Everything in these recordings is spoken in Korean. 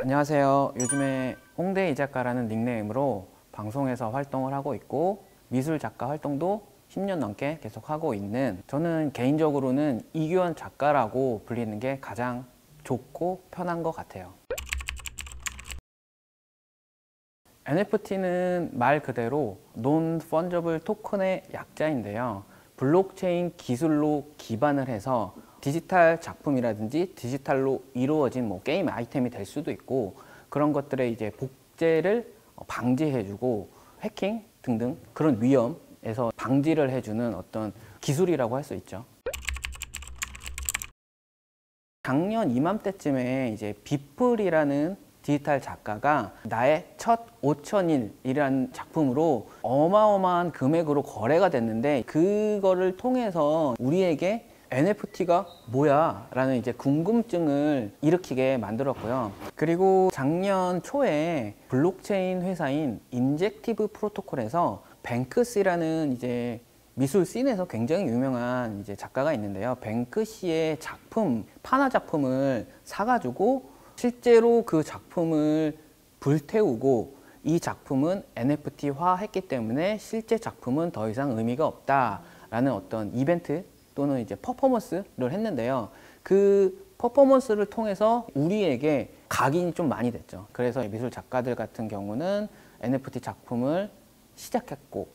안녕하세요. 요즘에 홍대 이작가라는 닉네임으로 방송에서 활동을 하고 있고 미술 작가 활동도 10년 넘게 계속 하고 있는, 저는 개인적으로는 이규현 작가라고 불리는 게 가장 좋고 편한 것 같아요. NFT는 말 그대로 Non-Fungible 토큰의 약자인데요. 블록체인 기술로 기반을 해서 디지털 작품이라든지 디지털로 이루어진 게임 아이템이 될 수도 있고, 그런 것들의 이제 복제를 방지해주고 해킹 등등 그런 위험에서 방지를 해주는 어떤 기술이라고 할 수 있죠. 작년 이맘때쯤에 이제 비플이라는 디지털 작가가 나의 첫 5,000일이라는 작품으로 어마어마한 금액으로 거래가 됐는데, 그거를 통해서 우리에게 NFT가 뭐야? 라는 이제 궁금증을 일으키게 만들었고요. 그리고 작년 초에 블록체인 회사인 인젝티브 프로토콜에서 뱅크시라는 이제 미술 씬에서 굉장히 유명한 이제 작가가 있는데요. 뱅크시의 작품, 판화 작품을 사가지고 실제로 그 작품을 불태우고, 이 작품은 NFT화 했기 때문에 실제 작품은 더 이상 의미가 없다라는 어떤 이벤트 또는 이제 퍼포먼스를 했는데요. 그 퍼포먼스를 통해서 우리에게 각인이 좀 많이 됐죠. 그래서 미술 작가들 같은 경우는 NFT 작품을 시작했고,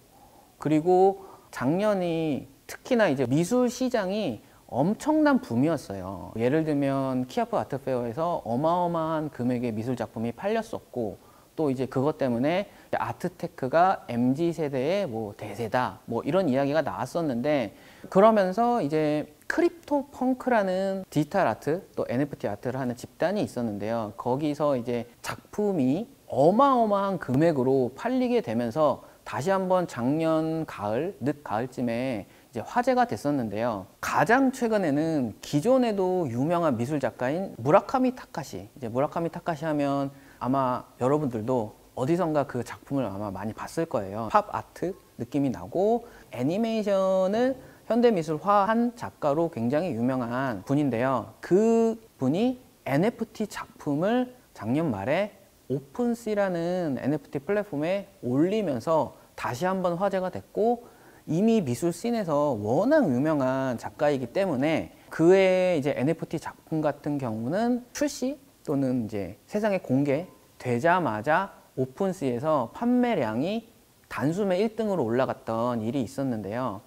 그리고 작년이 특히나 이제 미술 시장이 엄청난 붐이었어요. 예를 들면 키아프 아트페어에서 어마어마한 금액의 미술 작품이 팔렸었고, 또 이제 그것 때문에 아트테크가 MZ세대의 대세다 이런 이야기가 나왔었는데, 그러면서 이제 크립토 펑크라는 디지털 아트 또 NFT 아트를 하는 집단이 있었는데요. 거기서 이제 작품이 어마어마한 금액으로 팔리게 되면서 다시 한번 작년 가을, 늦 가을쯤에 이제 화제가 됐었는데요. 가장 최근에는 기존에도 유명한 미술 작가인 무라카미 타카시, 이제 무라카미 타카시 하면 아마 여러분들도 어디선가 그 작품을 아마 많이 봤을 거예요. 팝 아트 느낌이 나고 애니메이션을 현대미술화한 작가로 굉장히 유명한 분인데요. 그 분이 NFT 작품을 작년 말에 오픈시라는 NFT 플랫폼에 올리면서 다시 한번 화제가 됐고, 이미 미술 씬에서 워낙 유명한 작가이기 때문에 그의 이제 NFT 작품 같은 경우는 출시 또는 이제 세상에 공개되자마자 오픈시에서 판매량이 단숨에 1등으로 올라갔던 일이 있었는데요.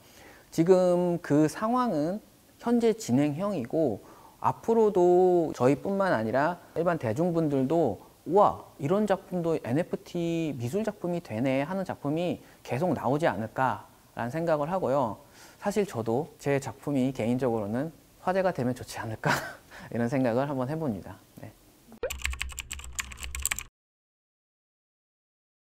지금 그 상황은 현재 진행형이고, 앞으로도 저희뿐만 아니라 일반 대중분들도 우와, 이런 작품도 NFT 미술 작품이 되네 하는 작품이 계속 나오지 않을까라는 생각을 하고요. 사실 저도 제 작품이 개인적으로는 화제가 되면 좋지 않을까 이런 생각을 한번 해봅니다. 네.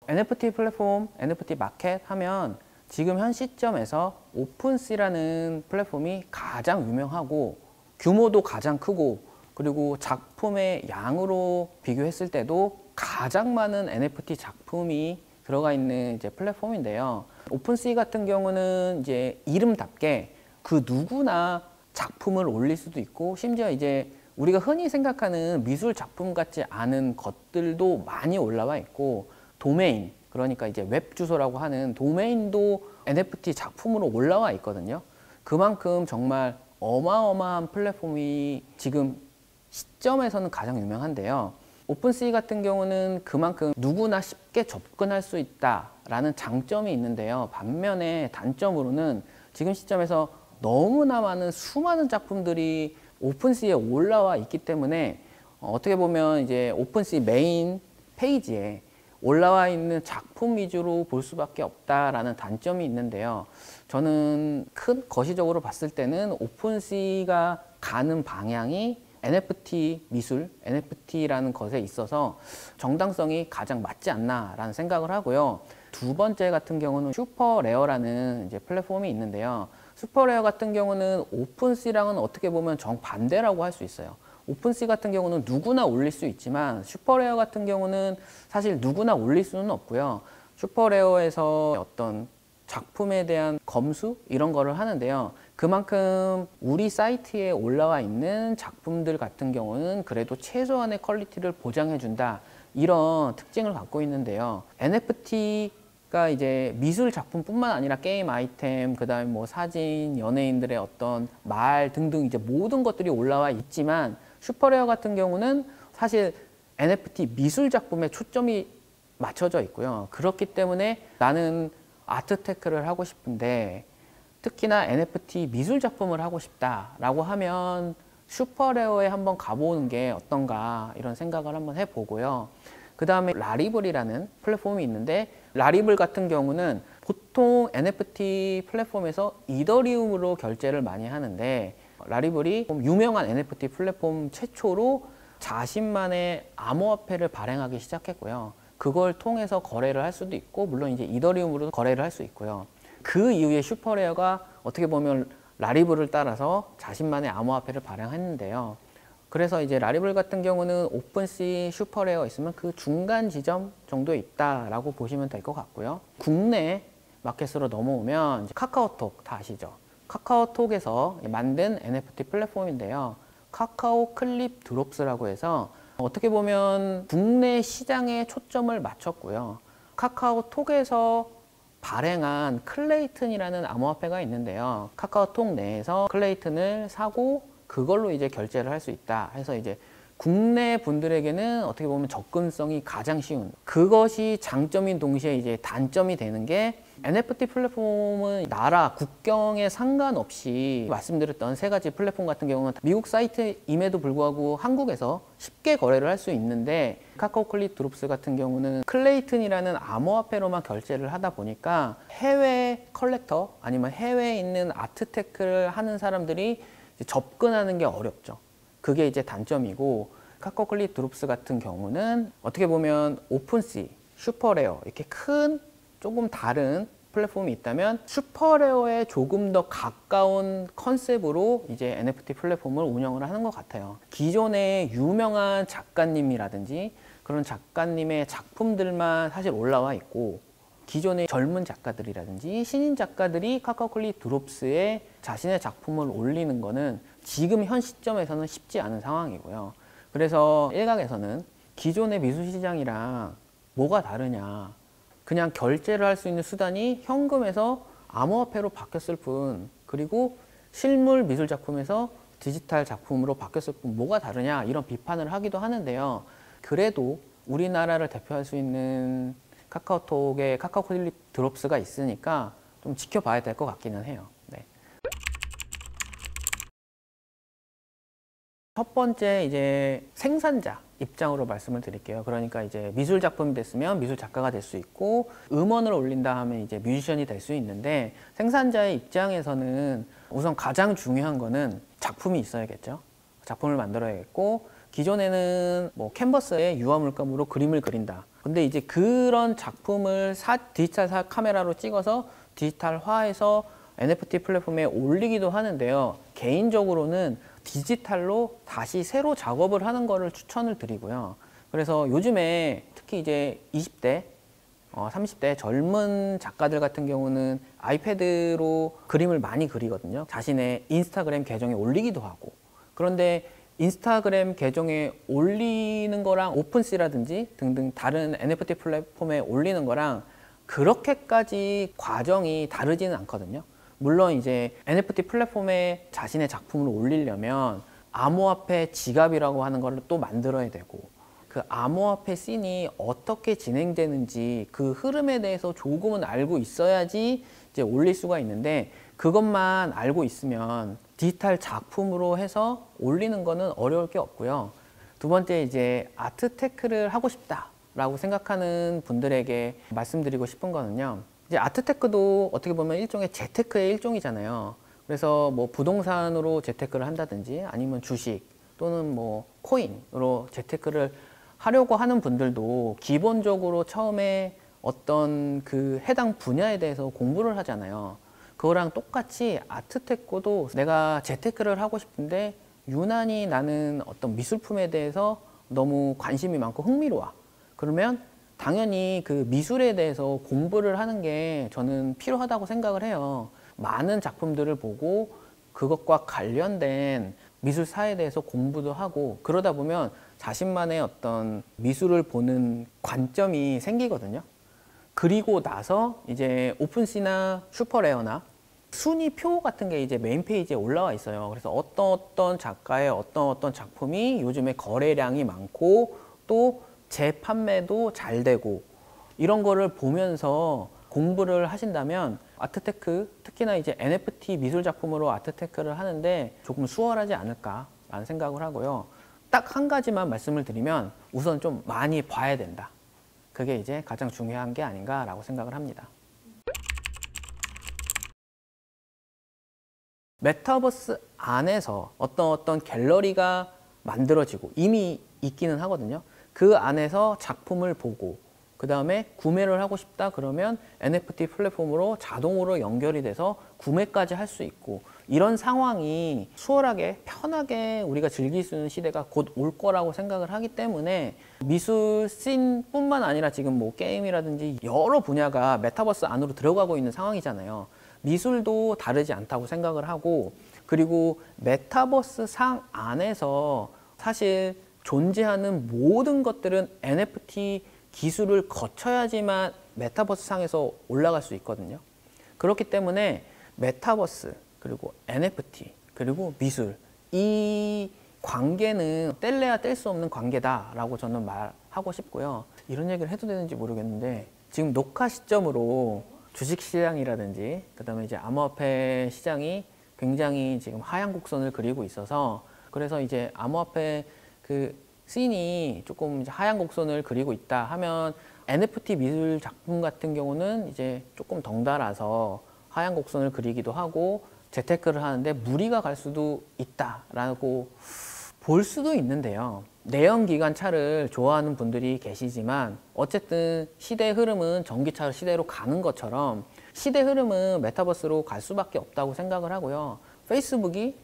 NFT 플랫폼, NFT 마켓 하면 지금 현 시점에서 오픈시라는 플랫폼이 가장 유명하고 규모도 가장 크고, 그리고 작품의 양으로 비교했을 때도 가장 많은 NFT 작품이 들어가 있는 이제 플랫폼인데요. 오픈시 같은 경우는 이제 이름답게 그 누구나 작품을 올릴 수도 있고, 심지어 이제 우리가 흔히 생각하는 미술 작품 같지 않은 것들도 많이 올라와 있고, 도메인, 그러니까 이제 웹 주소라고 하는 도메인도 NFT 작품으로 올라와 있거든요. 그만큼 정말 어마어마한 플랫폼이 지금 시점에서는 가장 유명한데요. 오픈시 같은 경우는 그만큼 누구나 쉽게 접근할 수 있다라는 장점이 있는데요. 반면에 단점으로는 지금 시점에서 너무나 많은 수많은 작품들이 오픈시에 올라와 있기 때문에 어떻게 보면 이제 오픈시 메인 페이지에 올라와 있는 작품 위주로 볼 수밖에 없다라는 단점이 있는데요. 저는 큰 거시적으로 봤을 때는 오픈시가 가는 방향이 NFT 미술, NFT라는 것에 있어서 정당성이 가장 맞지 않나라는 생각을 하고요. 두 번째 같은 경우는 슈퍼레어라는 이제 플랫폼이 있는데요. 슈퍼레어 같은 경우는 오픈시랑은 어떻게 보면 정반대라고 할 수 있어요. 오픈시 같은 경우는 누구나 올릴 수 있지만 슈퍼레어 같은 경우는 사실 누구나 올릴 수는 없고요. 슈퍼레어에서 어떤 작품에 대한 검수 이런 거를 하는데요. 그만큼 우리 사이트에 올라와 있는 작품들 같은 경우는 그래도 최소한의 퀄리티를 보장해 준다, 이런 특징을 갖고 있는데요. NFT가 이제 미술 작품뿐만 아니라 게임 아이템, 그다음에 뭐 사진, 연예인들의 어떤 말 등등 이제 모든 것들이 올라와 있지만, 슈퍼레어 같은 경우는 사실 NFT 미술 작품에 초점이 맞춰져 있고요. 그렇기 때문에 나는 아트테크를 하고 싶은데 특히나 NFT 미술 작품을 하고 싶다라고 하면 슈퍼레어에 한번 가보는 게 어떤가, 이런 생각을 한번 해보고요. 그 다음에 라리블이라는 플랫폼이 있는데, 라리블 같은 경우는 보통 NFT 플랫폼에서 이더리움으로 결제를 많이 하는데, 라리블이 유명한 NFT 플랫폼 최초로 자신만의 암호화폐를 발행하기 시작했고요. 그걸 통해서 거래를 할 수도 있고, 물론 이제 이더리움으로 거래를 할 수 있고요. 그 이후에 슈퍼레어가 어떻게 보면 라리블을 따라서 자신만의 암호화폐를 발행했는데요. 그래서 이제 라리블 같은 경우는 오픈시, 슈퍼레어 있으면 그 중간 지점 정도에 있다라고 보시면 될 것 같고요. 국내 마켓으로 넘어오면 카카오톡 다 아시죠? 카카오톡에서 만든 NFT 플랫폼인데요. 카카오 클립 드롭스라고 해서 어떻게 보면 국내 시장에 초점을 맞췄고요. 카카오톡에서 발행한 클레이튼이라는 암호화폐가 있는데요. 카카오톡 내에서 클레이튼을 사고 그걸로 이제 결제를 할 수 있다 해서 이제 국내 분들에게는 어떻게 보면 접근성이 가장 쉬운, 그것이 장점인 동시에 이제 단점이 되는 게, NFT 플랫폼은 나라, 국경에 상관없이 말씀드렸던 세 가지 플랫폼 같은 경우는 미국 사이트임에도 불구하고 한국에서 쉽게 거래를 할 수 있는데, 카카오 클립 드롭스 같은 경우는 클레이튼이라는 암호화폐로만 결제를 하다 보니까 해외 컬렉터 아니면 해외에 있는 아트테크를 하는 사람들이 접근하는 게 어렵죠. 그게 이제 단점이고, 카카오 클립 드롭스 같은 경우는 어떻게 보면 오픈시, 슈퍼레어 이렇게 큰 조금 다른 플랫폼이 있다면 슈퍼레어에 조금 더 가까운 컨셉으로 이제 NFT 플랫폼을 운영을 하는 것 같아요. 기존의 유명한 작가님이라든지 그런 작가님의 작품들만 사실 올라와 있고, 기존의 젊은 작가들이라든지 신인 작가들이 카카오 클립 드롭스에 자신의 작품을 올리는 거는 지금 현 시점에서는 쉽지 않은 상황이고요. 그래서 일각에서는 기존의 미술 시장이랑 뭐가 다르냐, 그냥 결제를 할 수 있는 수단이 현금에서 암호화폐로 바뀌었을 뿐, 그리고 실물 미술 작품에서 디지털 작품으로 바뀌었을 뿐 뭐가 다르냐, 이런 비판을 하기도 하는데요. 그래도 우리나라를 대표할 수 있는 카카오톡에 카카오 클립 드롭스가 있으니까 좀 지켜봐야 될 것 같기는 해요. 네. 첫 번째 이제 생산자 입장으로 말씀을 드릴게요. 그러니까 이제 미술 작품이 됐으면 미술 작가가 될 수 있고, 음원을 올린다 하면 이제 뮤지션이 될 수 있는데, 생산자의 입장에서는 우선 가장 중요한 거는 작품이 있어야겠죠. 작품을 만들어야겠고, 기존에는 뭐 캔버스에 유화 물감으로 그림을 그린다. 근데 이제 그런 작품을 디지털 카메라로 찍어서 디지털화해서 NFT 플랫폼에 올리기도 하는데요. 개인적으로는 디지털로 다시 새로 작업을 하는 거를 추천을 드리고요. 그래서 요즘에 특히 이제 20대, 30대 젊은 작가들 같은 경우는 아이패드로 그림을 많이 그리거든요. 자신의 인스타그램 계정에 올리기도 하고. 그런데 인스타그램 계정에 올리는 거랑 오픈시라든지 등등 다른 NFT 플랫폼에 올리는 거랑 그렇게까지 과정이 다르지는 않거든요. 물론 이제 NFT 플랫폼에 자신의 작품을 올리려면 암호화폐 지갑이라고 하는 걸 또 만들어야 되고, 그 암호화폐 씬이 어떻게 진행되는지 그 흐름에 대해서 조금은 알고 있어야지 이제 올릴 수가 있는데, 그것만 알고 있으면 디지털 작품으로 해서 올리는 거는 어려울 게 없고요. 두 번째, 이제 아트테크를 하고 싶다라고 생각하는 분들에게 말씀드리고 싶은 거는요. 이제 아트테크도 어떻게 보면 일종의 재테크의 일종이잖아요. 그래서 뭐 부동산으로 재테크를 한다든지 아니면 주식 또는 뭐 코인으로 재테크를 하려고 하는 분들도 기본적으로 처음에 어떤 그 해당 분야에 대해서 공부를 하잖아요. 그거랑 똑같이 아트테크도 내가 재테크를 하고 싶은데 유난히 나는 어떤 미술품에 대해서 너무 관심이 많고 흥미로워. 그러면 당연히 그 미술에 대해서 공부를 하는 게 저는 필요하다고 생각을 해요. 많은 작품들을 보고 그것과 관련된 미술사에 대해서 공부도 하고 그러다 보면 자신만의 어떤 미술을 보는 관점이 생기거든요. 그리고 나서 이제 오픈시나 슈퍼레어나 순위표 같은 게 이제 메인 페이지에 올라와 있어요. 그래서 어떤 작가의 어떤 작품이 요즘에 거래량이 많고 또 재판매도 잘 되고 이런 거를 보면서 공부를 하신다면 아트테크, 특히나 이제 NFT 미술 작품으로 아트테크를 하는데 조금 수월하지 않을까라는 생각을 하고요. 딱 한 가지만 말씀을 드리면 우선 좀 많이 봐야 된다. 그게 이제 가장 중요한 게 아닌가라고 생각을 합니다. 메타버스 안에서 어떤 갤러리가 만들어지고 이미 있기는 하거든요. 그 안에서 작품을 보고 그 다음에 구매를 하고 싶다 그러면 NFT 플랫폼으로 자동으로 연결이 돼서 구매까지 할 수 있고 이런 상황이 수월하게 편하게 우리가 즐길 수 있는 시대가 곧 올 거라고 생각을 하기 때문에 미술 씬뿐만 아니라 지금 뭐 게임이라든지 여러 분야가 메타버스 안으로 들어가고 있는 상황이잖아요. 미술도 다르지 않다고 생각을 하고 그리고 메타버스 상 안에서 사실 존재하는 모든 것들은 NFT 기술을 거쳐야지만 메타버스 상에서 올라갈 수 있거든요. 그렇기 때문에 메타버스 그리고 NFT 그리고 미술 이 관계는 뗄래야 뗄 수 없는 관계다라고 저는 말하고 싶고요. 이런 얘기를 해도 되는지 모르겠는데 지금 녹화 시점으로 주식시장이라든지 그다음에 이제 암호화폐 시장이 굉장히 지금 하향 곡선을 그리고 있어서 그래서 이제 암호화폐 그 씬이 조금 이제 하향 곡선을 그리고 있다 하면 NFT 미술 작품 같은 경우는 이제 조금 덩달아서 하향 곡선을 그리기도 하고 재테크를 하는데 무리가 갈 수도 있다라고 볼 수도 있는데요. 내연기관 차를 좋아하는 분들이 계시지만 어쨌든 시대의 흐름은 전기차 시대로 가는 것처럼 시대 흐름은 메타버스로 갈 수밖에 없다고 생각을 하고요. 페이스북이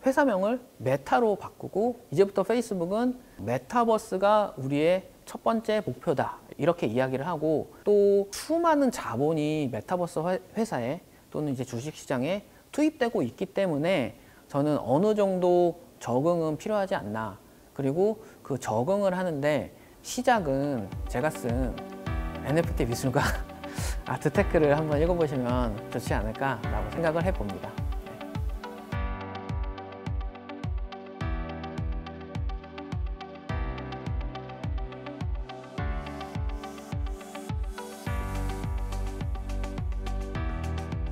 회사명을 메타로 바꾸고 이제부터 페이스북은 메타버스가 우리의 첫 번째 목표다 이렇게 이야기를 하고 또 수많은 자본이 메타버스 회사에 또는 이제 주식시장에 투입되고 있기 때문에 저는 어느 정도 적응은 필요하지 않나. 그리고 그 적응을 하는데 시작은 제가 쓴 NFT 미술과 아트테크를 한번 읽어보시면 좋지 않을까라고 생각을 해봅니다.